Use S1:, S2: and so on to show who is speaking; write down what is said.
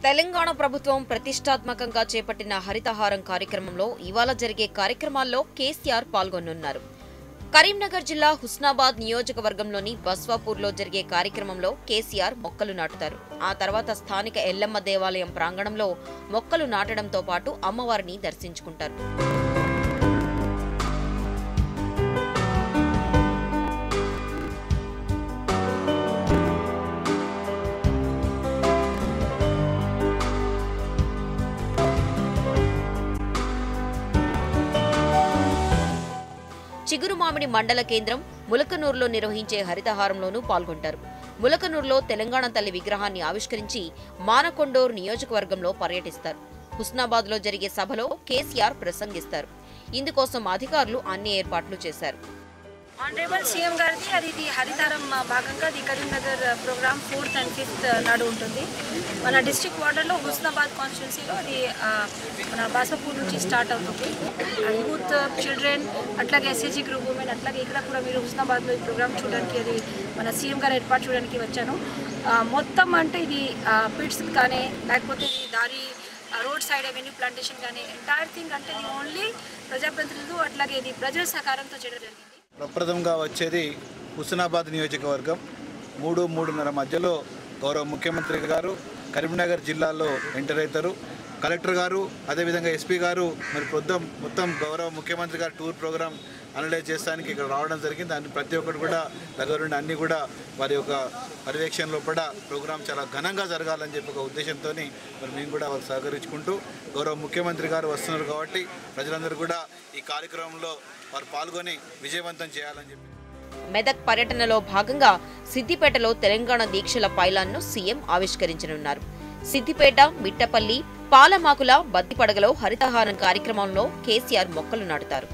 S1: తెలంగాణ ప్రభుత్వం ప్రతిష్టాత్మకంగా చేపట్టిన హరితహారం కార్యక్రమంలో ఇవాళ జరిగే కార్యక్రమాల్లో కేసీఆర్ పాల్గొనున్నారు. కరీంనగర్ జిల్లా హుస్నాబాద్ నియోజకవర్గంలోని బస్వాపూర్లో జరిగే కార్యక్రమంలో కేసీఆర్ మొక్కలు నాటుతారు. ఆ తర్వాత స్థానిక ఎల్లమ్మ దేవాలయం ప్రాంగణంలో మొక్కలు నాటడంతో పాటు అమ్మవారిని దర్శించుకుంటారు. చిగురుమామిడి మండల కేంద్రం ములకనూరులో నిర్వహించే హరితహారంలోనూ పాల్గొంటారు. ములకనూరులో తెలంగాణ తల్లి విగ్రహాన్ని ఆవిష్కరించి మానకొండూరు నియోజకవర్గంలో పర్యటిస్తారు. హుస్నాబాద్లో జరిగే సభలో కేసీఆర్ ప్రసంగిస్తారు. ఇందుకోసం అధికారులు అన్ని ఏర్పాట్లు చేశారు.
S2: ఆనరబుల్ సీఎం గారిది అది హరితారం భాగంగా Karimnagar programme 4th and 5th నాడు ఉంటుంది. మన డిస్ట్రిక్ట్ వార్డర్లో హుస్నాబాద్ కాన్స్టిట్యున్సీలో అది మన బాసపూర్ నుంచి స్టార్ట్ అవుతుంది. యూత్, చిల్డ్రన్, అట్లాగే ఎస్ఎస్జీ గ్రూప్ ఉమెన్, అట్లాగే ఇక్కడ కూడా మీరు హుస్నాబాద్లో ఈ ప్రోగ్రామ్ చూడడానికి అది మన సీఎం గారు ఏర్పాటు చూడడానికి వచ్చాను. మొత్తం అంటే ఇది పిట్స్ కానీ లేకపోతే ఇది దారి రోడ్ సైడ్ అవెన్యూ ప్లాంటేషన్ కానీ ఎంటైర్ థింగ్ అంటే ఇది ఓన్లీ ప్రజాప్రతినిధులు అట్లాగే ఇది ప్రజల సహకారంతో చేయడం జరిగింది.
S3: ప్రప్రథమంగా వచ్చేది హుస్నాబాద్ నియోజకవర్గం 3-3:30 మధ్యలో గౌరవ ముఖ్యమంత్రి గారు కరీంనగర్ జిల్లాలో ఎంటర్ అవుతారు. కలెక్టర్ గారు అదేవిధంగా ఎస్పీ గారు మరి మొత్తం గౌరవ ముఖ్యమంత్రి గారు టూర్ ప్రోగ్రాం అనలైజ్ చేస్తానికి ఇక్కడ రావడం జరిగింది. దాన్ని ప్రతి ఒక్కరు కూడా దగ్గర నుండి అన్నీ కూడా వారి యొక్క పర్యవేక్షణలో కూడా ప్రోగ్రాం చాలా ఘనంగా జరగాలని చెప్పి ఒక ఉద్దేశంతో మరి మేము కూడా వాళ్ళకి సహకరించుకుంటూ గౌరవ ముఖ్యమంత్రి గారు వస్తున్నారు కాబట్టి ప్రజలందరూ కూడా ఈ కార్యక్రమంలో వారు పాల్గొని విజయవంతం చేయాలని చెప్పి.
S1: మెదక్ పర్యటనలో భాగంగా సిద్దిపేటలో తెలంగాణ దీక్షల పైలాన్ను సీఎం ఆవిష్కరించనున్నారు. సిద్దిపేట, మిట్టపల్లి, పాలమాకుల, బత్తిపడగలో హరితహారం కార్యక్రమంలో కేసీఆర్ మొక్కలు నాటుతారు.